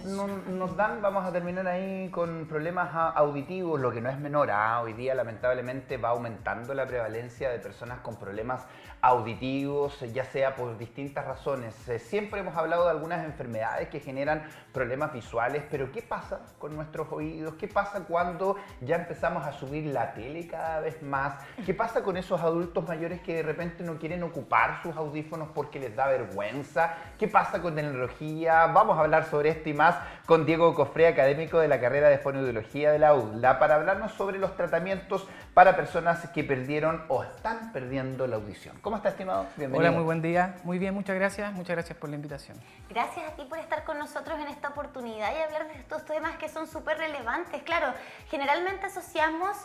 nos dan, vamos a terminar ahí con problemas auditivos, lo que no es menor. Hoy día lamentablemente va aumentando la prevalencia de personas con problemas auditivos, ya sea por distintas razones. Siempre hemos hablado de algunas enfermedades que generan problemas visuales, pero ¿qué pasa con nuestros oídos? ¿Qué pasa cuando ya empezamos a subir la tele cada vez más? ¿Qué pasa con esos adultos mayores que de repente no quieren ocupar sus audífonos porque les da vergüenza? ¿Qué pasa con tecnología? Vamos a hablar sobre esto y más con Diego Cofré, académico de la carrera de Fonoaudiología de la UDLA, para hablarnos sobre los tratamientos para personas que perdieron o están perdiendo la audición. ¿Cómo está, estimado? Bienvenido. Hola, muy buen día. Muy bien, muchas gracias. Muchas gracias por la invitación. Gracias a ti por estar con nosotros en esta oportunidad y hablar de estos temas que son súper relevantes. Claro, generalmente asociamos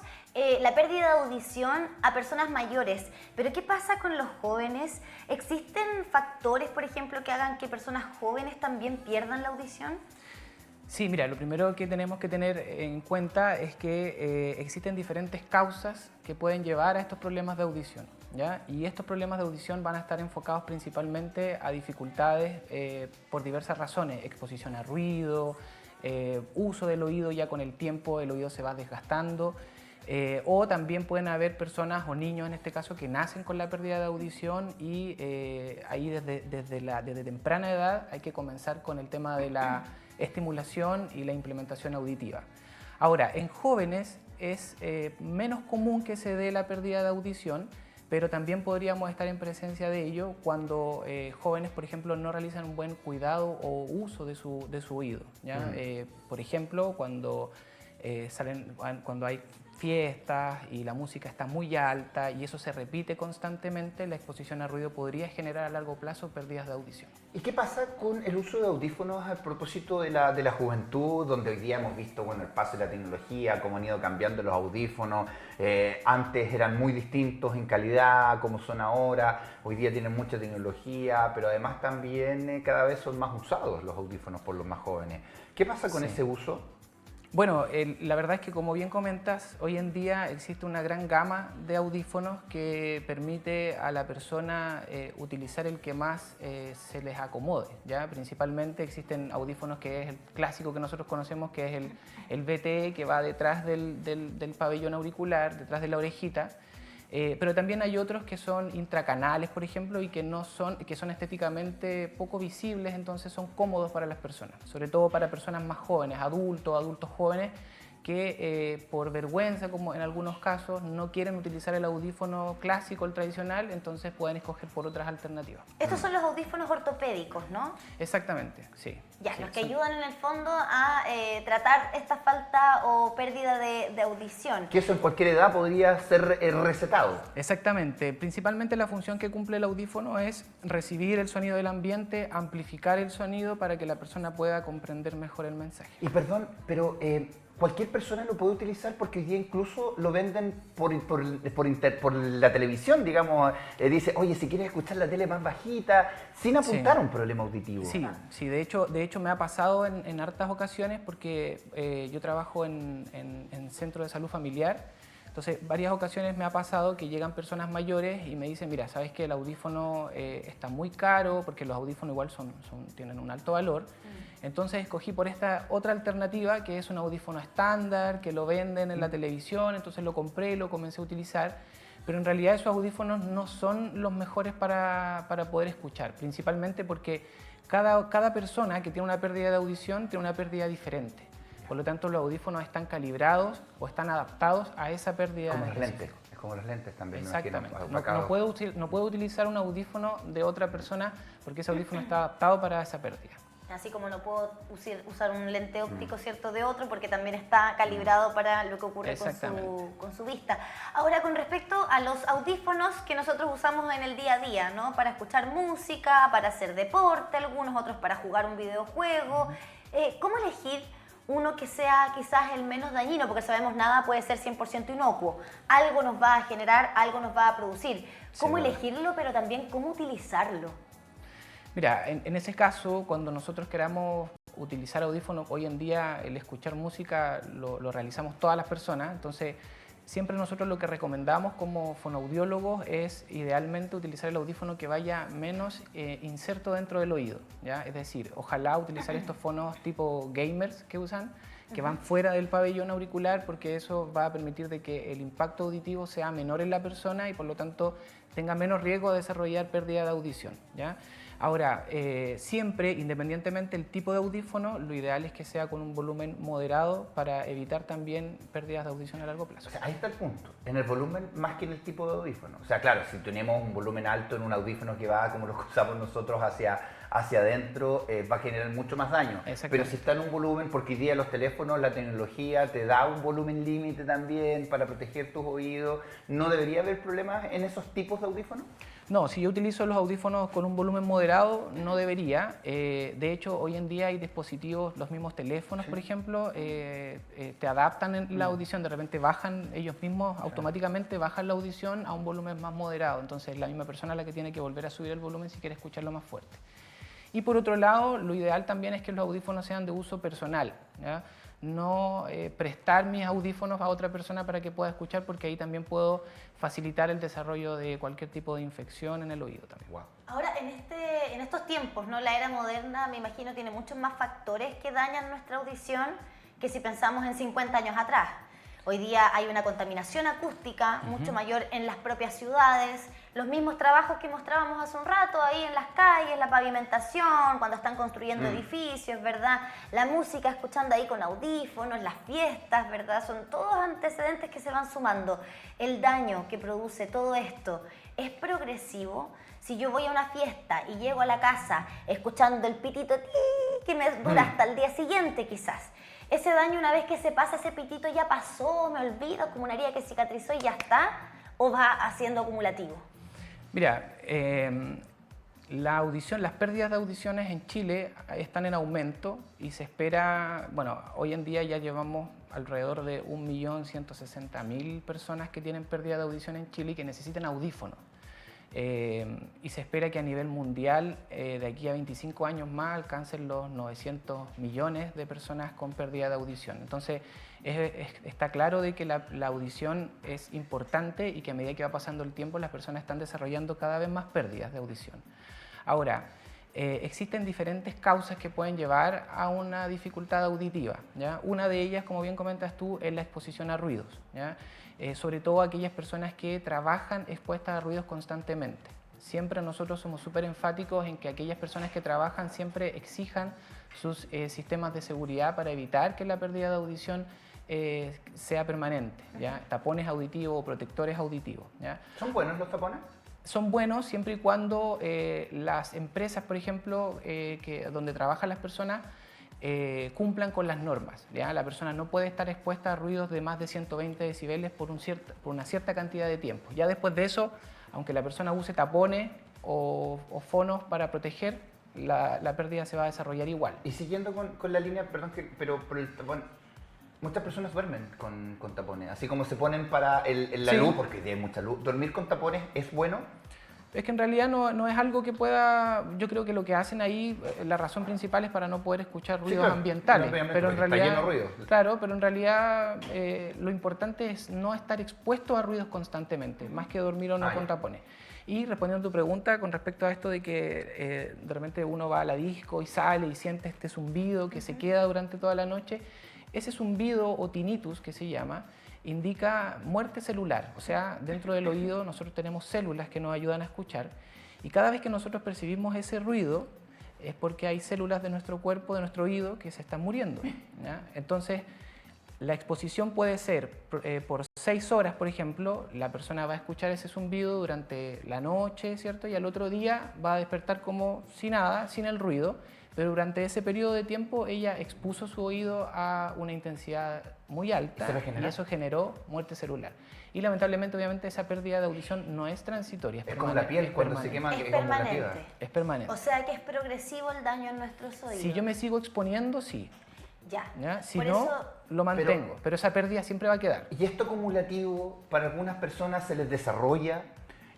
la pérdida de audición a personas mayores, pero ¿qué pasa con los jóvenes? ¿Existen factores, por ejemplo, que hagan que personas jóvenes también pierdan la audición? Sí, mira, lo primero que tenemos que tener en cuenta es que existen diferentes causas que pueden llevar a estos problemas de audición, ¿ya? Y estos problemas de audición van a estar enfocados principalmente a dificultades por diversas razones: exposición a ruido, uso del oído, ya con el tiempo el oído se va desgastando, o también pueden haber personas o niños en este caso que nacen con la pérdida de audición y ahí desde temprana edad hay que comenzar con el tema de la estimulación y la implementación auditiva. Ahora, en jóvenes es menos común que se dé la pérdida de audición, pero también podríamos estar en presencia de ello cuando jóvenes, por ejemplo, no realizan un buen cuidado o uso de su oído, ¿ya? Por ejemplo, cuando hay fiestas y la música está muy alta y eso se repite constantemente, la exposición a ruido podría generar a largo plazo pérdidas de audición. ¿Y qué pasa con el uso de audífonos a propósito de la juventud, donde hoy día hemos visto, bueno, el paso de la tecnología, cómo han ido cambiando los audífonos? Antes eran muy distintos en calidad, como son ahora. Hoy día tienen mucha tecnología, pero además también cada vez son más usados los audífonos por los más jóvenes. ¿Qué pasa con ese uso? Bueno, la verdad es que, como bien comentas, hoy en día existe una gran gama de audífonos que permite a la persona utilizar el que más se les acomode, ¿ya? Principalmente existen audífonos que es el clásico que nosotros conocemos, que es el VTE, que va detrás del pabellón auricular, detrás de la orejita. Pero también hay otros que son intracanales, por ejemplo, y que son estéticamente poco visibles, entonces son cómodos para las personas, sobre todo para personas más jóvenes, adultos jóvenes, que por vergüenza, como en algunos casos, no quieren utilizar el audífono clásico, el tradicional, entonces pueden escoger por otras alternativas. Estos son los audífonos ortopédicos, ¿no? Exactamente, sí. Ya, sí, los que ayudan en el fondo a tratar esta falta o pérdida de audición. Que eso en cualquier edad podría ser recetado. Exactamente. Principalmente la función que cumple el audífono es recibir el sonido del ambiente, amplificar el sonido para que la persona pueda comprender mejor el mensaje. Y perdón, pero cualquier persona lo puede utilizar, porque hoy día incluso lo venden por la televisión, digamos. Dice, oye, si quieres escuchar la tele más bajita, sin apuntar a un problema auditivo. Sí, de hecho me ha pasado en hartas ocasiones, porque yo trabajo en centro de salud familiar. Entonces, varias ocasiones me ha pasado que llegan personas mayores y me dicen, mira, sabes que el audífono está muy caro, porque los audífonos igual tienen un alto valor. Entonces escogí por esta otra alternativa, que es un audífono estándar, que lo venden en la televisión, entonces lo compré, lo comencé a utilizar, pero en realidad esos audífonos no son los mejores para poder escuchar, principalmente porque cada persona que tiene una pérdida de audición tiene una pérdida diferente. Por lo tanto, los audífonos están calibrados o están adaptados a esa pérdida. Como los lentes, es como los lentes también. Exactamente. No puedo utilizar un audífono de otra persona porque ese audífono está adaptado para esa pérdida. Así como no puedo usar un lente óptico, ¿cierto?, de otro, porque también está calibrado para lo que ocurre con su vista. Ahora, con respecto a los audífonos que nosotros usamos en el día a día, ¿no?, para escuchar música, para hacer deporte, algunos otros para jugar un videojuego, ¿cómo elegir uno que sea quizás el menos dañino? Porque sabemos nada puede ser 100% inocuo. Algo nos va a generar, algo nos va a producir. ¿Cómo elegirlo, pero también cómo utilizarlo? Mira, en ese caso, cuando nosotros queramos utilizar audífonos, hoy en día el escuchar música lo realizamos todas las personas, entonces siempre nosotros lo que recomendamos como fonoaudiólogos es idealmente utilizar el audífono que vaya menos inserto dentro del oído, ¿ya? Es decir, ojalá utilizar estos fonos tipo gamers que usan, que van fuera del pabellón auricular, porque eso va a permitir de que el impacto auditivo sea menor en la persona y por lo tanto tenga menos riesgo de desarrollar pérdida de audición, ¿ya? Ahora, siempre, independientemente del tipo de audífono, lo ideal es que sea con un volumen moderado para evitar también pérdidas de audición a largo plazo. O sea, ahí está el punto, en el volumen más que en el tipo de audífono. O sea, claro, si tenemos un volumen alto en un audífono que va, como lo usamos nosotros, hacia adentro, va a generar mucho más daño. Pero si está en un volumen, porque hoy día los teléfonos, la tecnología te da un volumen límite también para proteger tus oídos, ¿no debería haber problemas en esos tipos de audífonos? No, si yo utilizo los audífonos con un volumen moderado, no debería. De hecho, hoy en día hay dispositivos, los mismos teléfonos, por ejemplo, te adaptan la audición, de repente bajan, ellos mismos automáticamente bajan la audición a un volumen más moderado. Entonces, la misma persona la que tiene que volver a subir el volumen si quiere escucharlo más fuerte. Y por otro lado, lo ideal también es que los audífonos sean de uso personal, ¿ya? No prestar mis audífonos a otra persona para que pueda escuchar, porque ahí también puedo facilitar el desarrollo de cualquier tipo de infección en el oído también. Wow. Ahora, en estos tiempos, ¿no? La era moderna, me imagino, tiene muchos más factores que dañan nuestra audición que si pensamos en 50 años atrás. Hoy día hay una contaminación acústica mucho mayor en las propias ciudades, los mismos trabajos que mostrábamos hace un rato ahí en las calles, la pavimentación, cuando están construyendo edificios, ¿verdad? La música, escuchando ahí con audífonos, las fiestas, ¿verdad? Son todos antecedentes que se van sumando. El daño que produce todo esto es progresivo. Si yo voy a una fiesta y llego a la casa escuchando el pitito que me dura hasta el día siguiente quizás, ese daño, una vez que se pasa, ese pitito ya pasó, me olvido, como una herida que cicatrizó y ya está, o va haciendo acumulativo. Mira, la audición, las pérdidas de audiciones en Chile están en aumento y se espera, bueno, hoy en día ya llevamos alrededor de 1.160.000 personas que tienen pérdida de audición en Chile y que necesitan audífonos. Y se espera que a nivel mundial, de aquí a 25 años más, alcancen los 900 millones de personas con pérdida de audición. Entonces, está claro de que la audición es importante y que a medida que va pasando el tiempo, las personas están desarrollando cada vez más pérdidas de audición. Ahora, existen diferentes causas que pueden llevar a una dificultad auditiva, ¿ya? Una de ellas, como bien comentas tú, es la exposición a ruidos, ¿ya? Sobre todo aquellas personas que trabajan expuestas a ruidos constantemente. Siempre nosotros somos súper enfáticos en que aquellas personas que trabajan siempre exijan sus sistemas de seguridad para evitar que la pérdida de audición sea permanente, ¿ya? Tapones auditivos o protectores auditivos, ¿ya? ¿Son buenos los tapones? Son buenos siempre y cuando las empresas, por ejemplo, donde trabajan las personas, cumplan con las normas, ¿ya? La persona no puede estar expuesta a ruidos de más de 120 decibeles por una cierta cantidad de tiempo. Ya después de eso, aunque la persona use tapones o fonos para proteger, la pérdida se va a desarrollar igual. Y siguiendo con la línea, perdón, pero por el tapón, muchas personas duermen con tapones, así como se ponen para la luz, porque hay mucha luz. ¿Dormir con tapones es bueno? Es que en realidad no es algo que pueda, yo creo que lo que hacen ahí, la razón principal es para no poder escuchar ruidos ambientales, pero en realidad, está lleno de ruido. Claro, pero en realidad lo importante es no estar expuesto a ruidos constantemente, más que dormir o no con tapones. Y respondiendo a tu pregunta con respecto a esto de que de repente uno va a la disco y sale y siente este zumbido que se queda durante toda la noche, ese zumbido o tinnitus que se llama, indica muerte celular, o sea, dentro del oído nosotros tenemos células que nos ayudan a escuchar y cada vez que nosotros percibimos ese ruido es porque hay células de nuestro cuerpo, de nuestro oído, que se están muriendo, ¿ya? Entonces, la exposición puede ser por 6 horas, por ejemplo, la persona va a escuchar ese zumbido durante la noche, ¿cierto? Y al otro día va a despertar como si nada, sin el ruido, pero durante ese periodo de tiempo ella expuso su oído a una intensidad muy alta y eso generó muerte celular. Y lamentablemente, obviamente, esa pérdida de audición no es transitoria. Es como la piel cuando se quema. Es permanente. Es permanente. O sea que es progresivo el daño en nuestros oídos. Si yo me sigo exponiendo, sí. Ya. Si no, lo mantengo, pero esa pérdida siempre va a quedar. ¿Y esto acumulativo para algunas personas se les desarrolla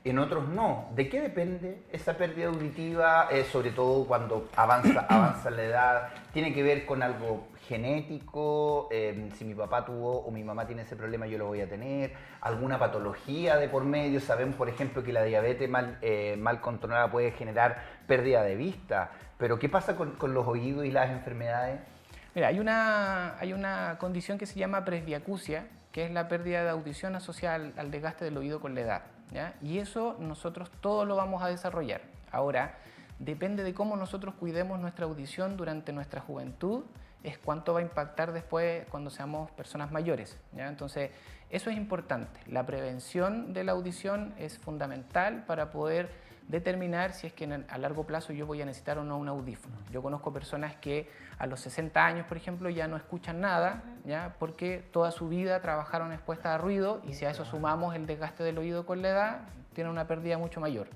en otros no. ¿De qué depende esa pérdida auditiva, sobre todo cuando avanza la edad? ¿Tiene que ver con algo genético? Si mi papá tuvo o mi mamá tiene ese problema, yo lo voy a tener. ¿Alguna patología de por medio? Sabemos, por ejemplo, que la diabetes mal controlada puede generar pérdida de vista. Pero ¿qué pasa con los oídos y las enfermedades? Mira, hay una condición que se llama presbiacusia, que es la pérdida de audición asociada al desgaste del oído con la edad, ¿ya? Y eso nosotros todo lo vamos a desarrollar. Ahora, depende de cómo nosotros cuidemos nuestra audición durante nuestra juventud, es cuánto va a impactar después cuando seamos personas mayores, ¿ya? Entonces, eso es importante. La prevención de la audición es fundamental para poder determinar si es que a largo plazo yo voy a necesitar o no un audífono. Yo conozco personas que a los 60 años, por ejemplo, ya no escuchan nada, ¿ya? Porque toda su vida trabajaron expuestas a ruido y si a eso sumamos el desgaste del oído con la edad, tienen una pérdida mucho mayor.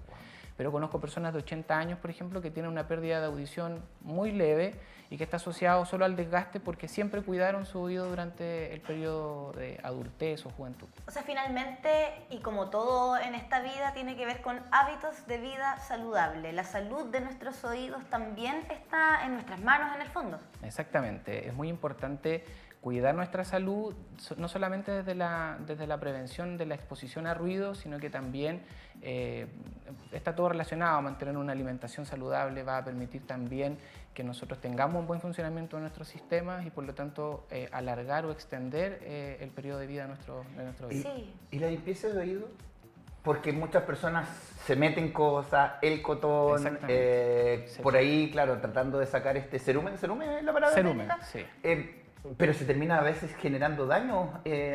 Pero conozco personas de 80 años, por ejemplo, que tienen una pérdida de audición muy leve y que está asociado solo al desgaste porque siempre cuidaron su oído durante el periodo de adultez o juventud. O sea, finalmente, y como todo en esta vida, tiene que ver con hábitos de vida saludable. La salud de nuestros oídos también está en nuestras manos en el fondo. Exactamente, es muy importante cuidar nuestra salud, no solamente desde la prevención de la exposición a ruido, sino que también está todo relacionado. Mantener una alimentación saludable va a permitir también que nosotros tengamos un buen funcionamiento de nuestros sistemas y por lo tanto alargar o extender el periodo de vida de nuestro oído. Sí. ¿Y la limpieza de oído? Porque muchas personas se meten cosas, el cotón, por ahí, claro, tratando de sacar este cerumen. ¿Cerumen es la palabra? Cerumen, sí. Pero se termina a veces generando daños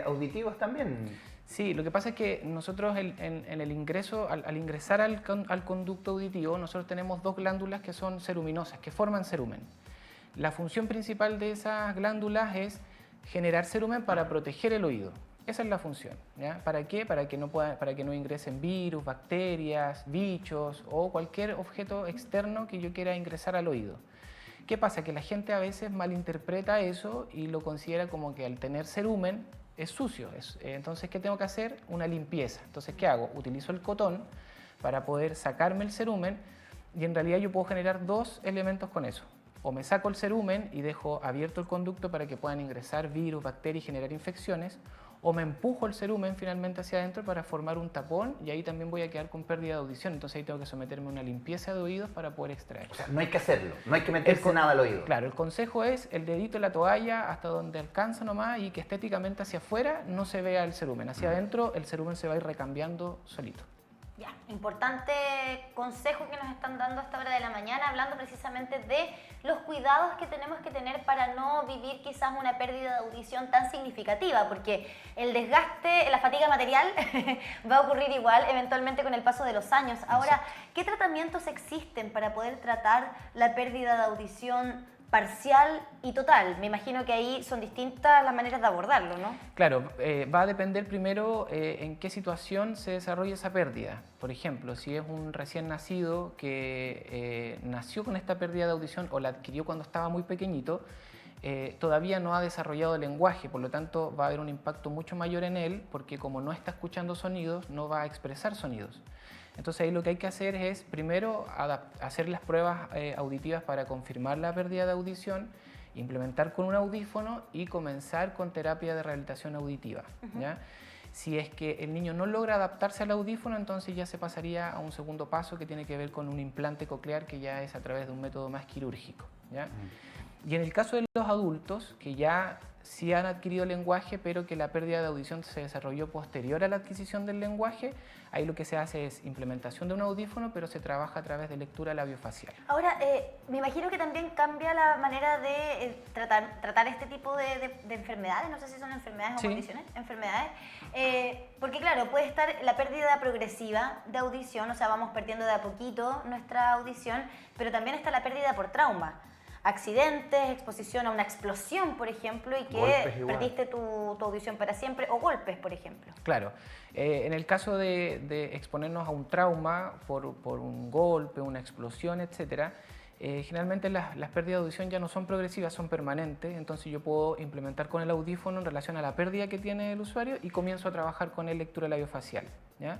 auditivos también. Sí, lo que pasa es que nosotros en el ingreso, al ingresar al conducto auditivo, nosotros tenemos dos glándulas que son ceruminosas, que forman cerumen. La función principal de esas glándulas es generar cerumen para proteger el oído. Esa es la función, ¿ya? ¿Para qué? Para que no ingresen virus, bacterias, bichos o cualquier objeto externo que yo quiera ingresar al oído. ¿Qué pasa? Que la gente a veces malinterpreta eso y lo considera como que al tener cerumen es sucio. Entonces, ¿qué tengo que hacer? Una limpieza. Entonces, ¿qué hago? Utilizo el cotón para poder sacarme el cerumen y en realidad yo puedo generar dos elementos con eso. O me saco el cerumen y dejo abierto el conducto para que puedan ingresar virus, bacterias y generar infecciones, o me empujo el cerumen finalmente hacia adentro para formar un tapón y ahí también voy a quedar con pérdida de audición. Entonces ahí tengo que someterme a una limpieza de oídos para poder extraer. O sea, no hay que hacerlo, no hay que meterse nada al oído. Claro, el consejo es el dedito en la toalla hasta donde alcanza nomás y que estéticamente hacia afuera no se vea el cerumen. Hacia adentro el cerumen se va a ir recambiando solito. Ya, importante consejo que nos están dando a esta hora de la mañana, hablando precisamente de los cuidados que tenemos que tener para no vivir quizás una pérdida de audición tan significativa, porque el desgaste, la fatiga material va a ocurrir igual eventualmente con el paso de los años. Ahora, ¿qué tratamientos existen para poder tratar la pérdida de audición parcial y total? Me imagino que ahí son distintas las maneras de abordarlo, ¿no? Claro, va a depender primero en qué situación se desarrolla esa pérdida. Por ejemplo, si es un recién nacido que nació con esta pérdida de audición o la adquirió cuando estaba muy pequeñito, todavía no ha desarrollado el lenguaje, por lo tanto va a haber un impacto mucho mayor en él porque como no está escuchando sonidos, no va a expresar sonidos. Entonces ahí lo que hay que hacer es primero hacer las pruebas auditivas para confirmar la pérdida de audición, implementar con un audífono y comenzar con terapia de rehabilitación auditiva, ¿ya? Si es que el niño no logra adaptarse al audífono, entonces ya se pasaría a un segundo paso que tiene que ver con un implante coclear que ya es a través de un método más quirúrgico, ¿ya? Y en el caso de los adultos, que ya sí han adquirido lenguaje, pero que la pérdida de audición se desarrolló posterior a la adquisición del lenguaje, ahí lo que se hace es implementación de un audífono, pero se trabaja a través de lectura labiofacial. Ahora, me imagino que también cambia la manera de tratar este tipo de enfermedades, no sé si son enfermedades o condiciones, enfermedades, porque claro, puede estar la pérdida progresiva de audición, o sea, vamos perdiendo de a poquito nuestra audición, pero también está la pérdida por trauma. Accidentes, exposición a una explosión, por ejemplo, y que perdiste tu audición para siempre, o golpes, por ejemplo. Claro. En el caso de exponernos a un trauma por un golpe, una explosión, etcétera, generalmente las pérdidas de audición ya no son progresivas, son permanentes, entonces yo puedo implementar con el audífono en relación a la pérdida que tiene el usuario y comienzo a trabajar con él lectura labiofacial, ¿ya?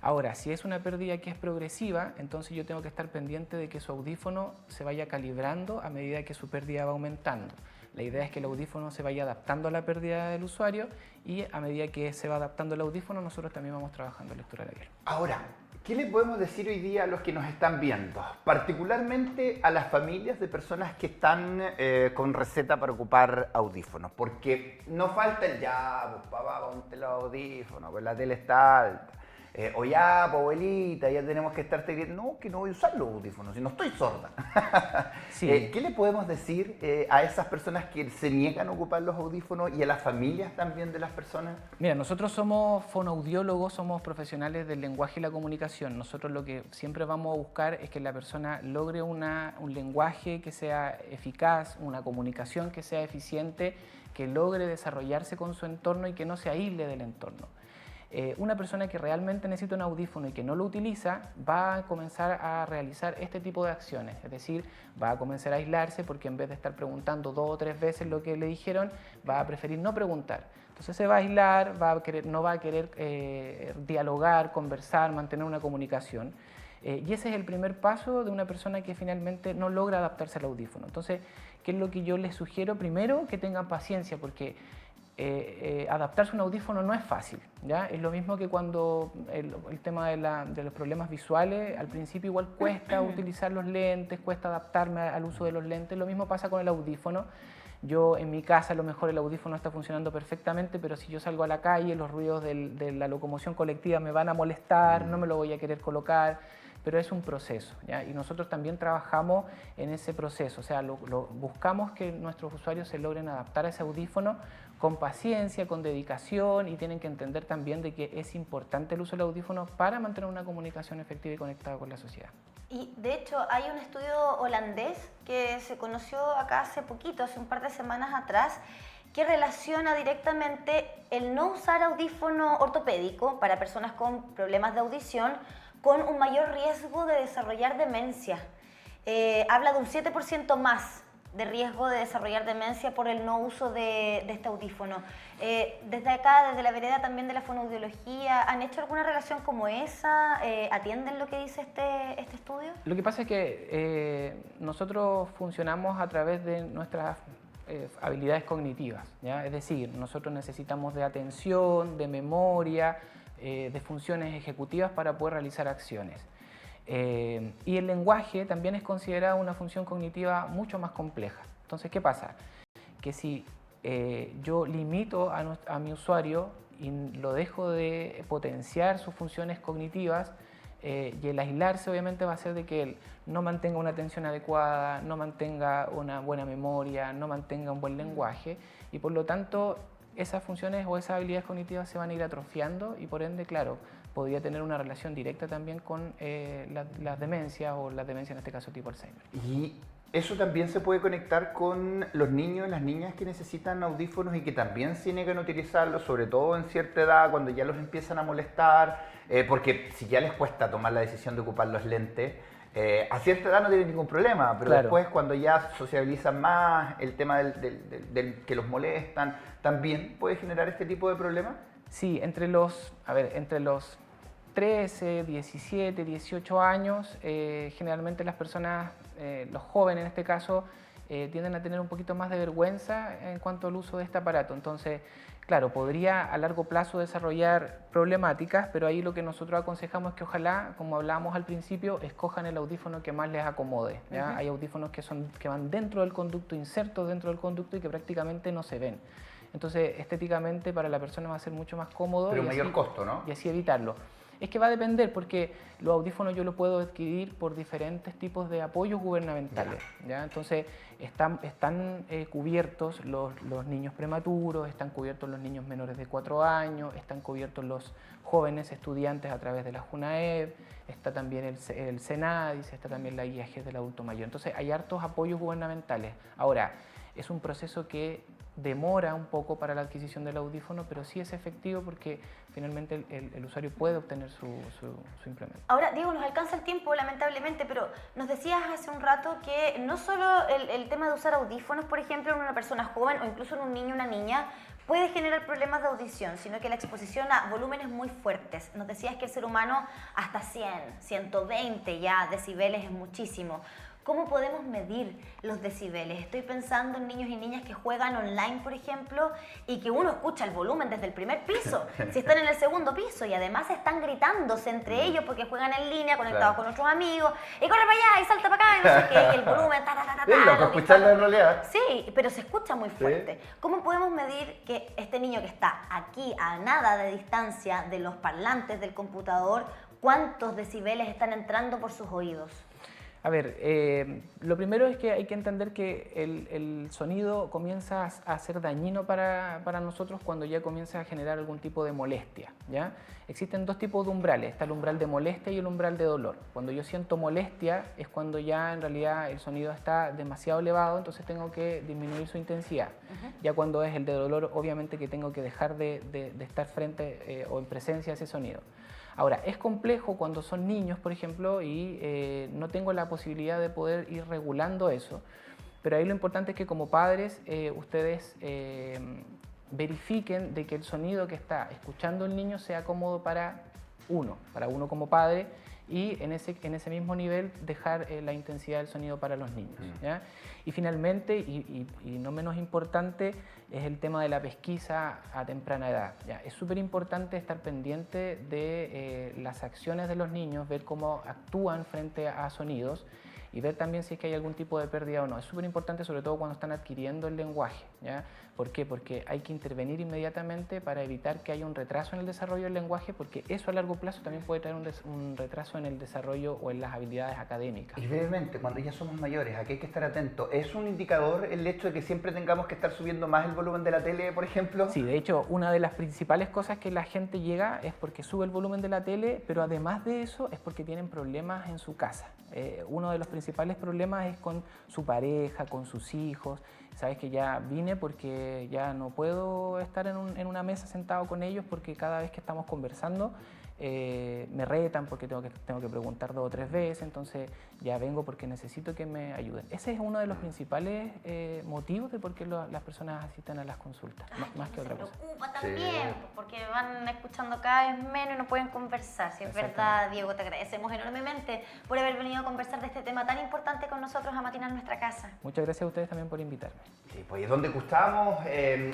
Ahora, si es una pérdida que es progresiva, entonces yo tengo que estar pendiente de que su audífono se vaya calibrando a medida que su pérdida va aumentando. La idea es que el audífono se vaya adaptando a la pérdida del usuario y a medida que se va adaptando el audífono, nosotros también vamos trabajando en lectura labial. Ahora, ¿qué le podemos decir hoy día a los que nos están viendo? Particularmente a las familias de personas que están con receta para ocupar audífonos. Porque no falta el ya, pues papá, ponte los audífonos, pues la tele está alta. O ya, pues abuelita, ya tenemos que estar diciendo, no, que no voy a usar los audífonos, si no estoy sorda. Sí. ¿Qué le podemos decir a esas personas que se niegan a ocupar los audífonos y a las familias también de las personas? Mira, nosotros somos fonoaudiólogos, somos profesionales del lenguaje y la comunicación. Nosotros lo que siempre vamos a buscar es que la persona logre un lenguaje que sea eficaz, una comunicación que sea eficiente, que logre desarrollarse con su entorno y que no se aísle del entorno. Una persona que realmente necesita un audífono y que no lo utiliza va a comenzar a realizar este tipo de acciones, es decir, va a comenzar a aislarse porque en vez de estar preguntando 2 o 3 veces lo que le dijeron, va a preferir no preguntar. Entonces se va a aislar, no va a querer dialogar, conversar, mantener una comunicación. Y ese es el primer paso de una persona que finalmente no logra adaptarse al audífono. Entonces, ¿qué es lo que yo les sugiero? Primero, que tengan paciencia porque adaptarse a un audífono no es fácil, ¿ya? Es lo mismo que cuando el tema de los problemas visuales, al principio igual cuesta utilizar los lentes, cuesta adaptarme al uso de los lentes, lo mismo pasa con el audífono. Yo en mi casa a lo mejor el audífono está funcionando perfectamente, pero si yo salgo a la calle, los ruidos de la locomoción colectiva me van a molestar, no me lo voy a querer colocar, pero es un proceso, ¿ya? Y nosotros también trabajamos en ese proceso, o sea, buscamos que nuestros usuarios se logren adaptar a ese audífono con paciencia, con dedicación, y tienen que entender también de que es importante el uso del audífono para mantener una comunicación efectiva y conectada con la sociedad. Y de hecho hay un estudio holandés que se conoció acá hace poquito, hace un par de semanas atrás, que relaciona directamente el no usar audífono ortopédico para personas con problemas de audición con un mayor riesgo de desarrollar demencia. Habla de un 7% más de riesgo de desarrollar demencia por el no uso de este audífono. Desde acá, desde la vereda también de la fonoaudiología, ¿han hecho alguna relación como esa? ¿Atienden lo que dice este estudio? Lo que pasa es que nosotros funcionamos a través de nuestras habilidades cognitivas, ¿ya? Es decir, nosotros necesitamos de atención, de memoria, de funciones ejecutivas para poder realizar acciones. Y el lenguaje también es considerado una función cognitiva mucho más compleja. Entonces, ¿qué pasa? Que si yo limito a mi usuario y lo dejo de potenciar sus funciones cognitivas, y el aislarse obviamente va a hacer de que él no mantenga una atención adecuada, no mantenga una buena memoria, no mantenga un buen lenguaje, y por lo tanto esas funciones o esas habilidades cognitivas se van a ir atrofiando y por ende, claro, podría tener una relación directa también con las demencias o las demencias en este caso tipo Alzheimer. Y eso también se puede conectar con los niños y las niñas que necesitan audífonos y que también se niegan a utilizarlos, sobre todo en cierta edad, cuando ya los empiezan a molestar, porque si ya les cuesta tomar la decisión de ocupar los lentes, a cierta edad no tienen ningún problema, pero claro, después cuando ya sociabilizan más, el tema del que los molestan, ¿también puede generar este tipo de problemas? Sí, entre los 13, 17, 18 años, generalmente las personas, los jóvenes en este caso, tienden a tener un poquito más de vergüenza en cuanto al uso de este aparato. Entonces, claro, podría a largo plazo desarrollar problemáticas, pero ahí lo que nosotros aconsejamos es que ojalá, como hablábamos al principio, escojan el audífono que más les acomode, ¿ya? Hay audífonos que van dentro del conducto, insertos dentro del conducto y que prácticamente no se ven. Entonces, estéticamente para la persona va a ser mucho más cómodo. Pero mayor costo, ¿no? Y así evitarlo. Es que va a depender porque los audífonos yo los puedo adquirir por diferentes tipos de apoyos gubernamentales, ¿ya? Entonces están cubiertos los niños prematuros, están cubiertos los niños menores de 4 años, están cubiertos los jóvenes estudiantes a través de la JUNAEB, está también el SENADIS, está también la IAG del adulto mayor. Entonces hay hartos apoyos gubernamentales. Ahora, Es un proceso que demora un poco para la adquisición del audífono, pero sí es efectivo porque finalmente el usuario puede obtener su implemento. Ahora, Diego, nos alcanza el tiempo lamentablemente, pero nos decías hace un rato que no solo el tema de usar audífonos, por ejemplo, en una persona joven o incluso en un niño o una niña, puede generar problemas de audición, sino que la exposición a volúmenes muy fuertes. Nos decías que el ser humano hasta 100, 120 ya decibeles es muchísimo. ¿Cómo podemos medir los decibeles? Estoy pensando en niños y niñas que juegan online, por ejemplo, y que uno escucha el volumen desde el primer piso, si están en el segundo piso, y además están gritándose entre ellos porque juegan en línea, conectados con otros amigos, y corre para allá, y salta para acá, y no sé qué, y el volumen, Es loco escucharlo en realidad. Sí, pero se escucha muy fuerte. Sí. ¿Cómo podemos medir que este niño que está aquí a nada de distancia de los parlantes del computador, cuántos decibeles están entrando por sus oídos? A ver, lo primero es que hay que entender que el sonido comienza a ser dañino para nosotros cuando ya comienza a generar algún tipo de molestia, ¿ya? Existen dos tipos de umbrales, está el umbral de molestia y el umbral de dolor. Cuando yo siento molestia es cuando ya en realidad el sonido está demasiado elevado, entonces tengo que disminuir su intensidad. Ya cuando es el de dolor, obviamente que tengo que dejar de estar frente o en presencia de ese sonido. Ahora, es complejo cuando son niños, por ejemplo, y no tengo la posibilidad de poder ir regulando eso, pero ahí lo importante es que como padres ustedes verifiquen de que el sonido que está escuchando el niño sea cómodo para uno como padre, y en ese mismo nivel dejar la intensidad del sonido para los niños, ¿ya? Y finalmente, y no menos importante, es el tema de la pesquisa a temprana edad, ¿ya? Es súper importante estar pendiente de las acciones de los niños, ver cómo actúan frente a sonidos y ver también si es que hay algún tipo de pérdida o no. Es súper importante, sobre todo cuando están adquiriendo el lenguaje, ¿ya? ¿Por qué? Porque hay que intervenir inmediatamente para evitar que haya un retraso en el desarrollo del lenguaje, porque eso a largo plazo también puede traer un retraso en el desarrollo o en las habilidades académicas. Y brevemente, cuando ya somos mayores, ¿a qué hay que estar atentos? ¿Es un indicador el hecho de que siempre tengamos que estar subiendo más el volumen de la tele, por ejemplo? Sí, de hecho, una de las principales cosas que la gente llega es porque sube el volumen de la tele, pero además de eso es porque tienen problemas en su casa. Uno de los principales problemas es con su pareja, con sus hijos. Sabes que ya vine porque ya no puedo estar en una mesa sentado con ellos porque cada vez que estamos conversando me retan porque tengo que preguntar 2 o 3 veces, entonces ya vengo porque necesito que me ayuden. Ese es uno de los principales motivos de por qué las personas asisten a las consultas, más que otra cosa. Se preocupa también, porque van escuchando cada vez menos y no pueden conversar. Si es verdad, Diego, te agradecemos enormemente por haber venido a conversar de este tema tan importante con nosotros a Matinar Nuestra Casa. Muchas gracias a ustedes también por invitarme. Sí, pues es donde gustamos,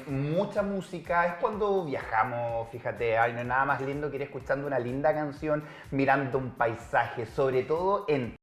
mucha música, es cuando viajamos, fíjate, no hay nada más lindo que ir escuchando una linda canción, mirando un paisaje, sobre todo en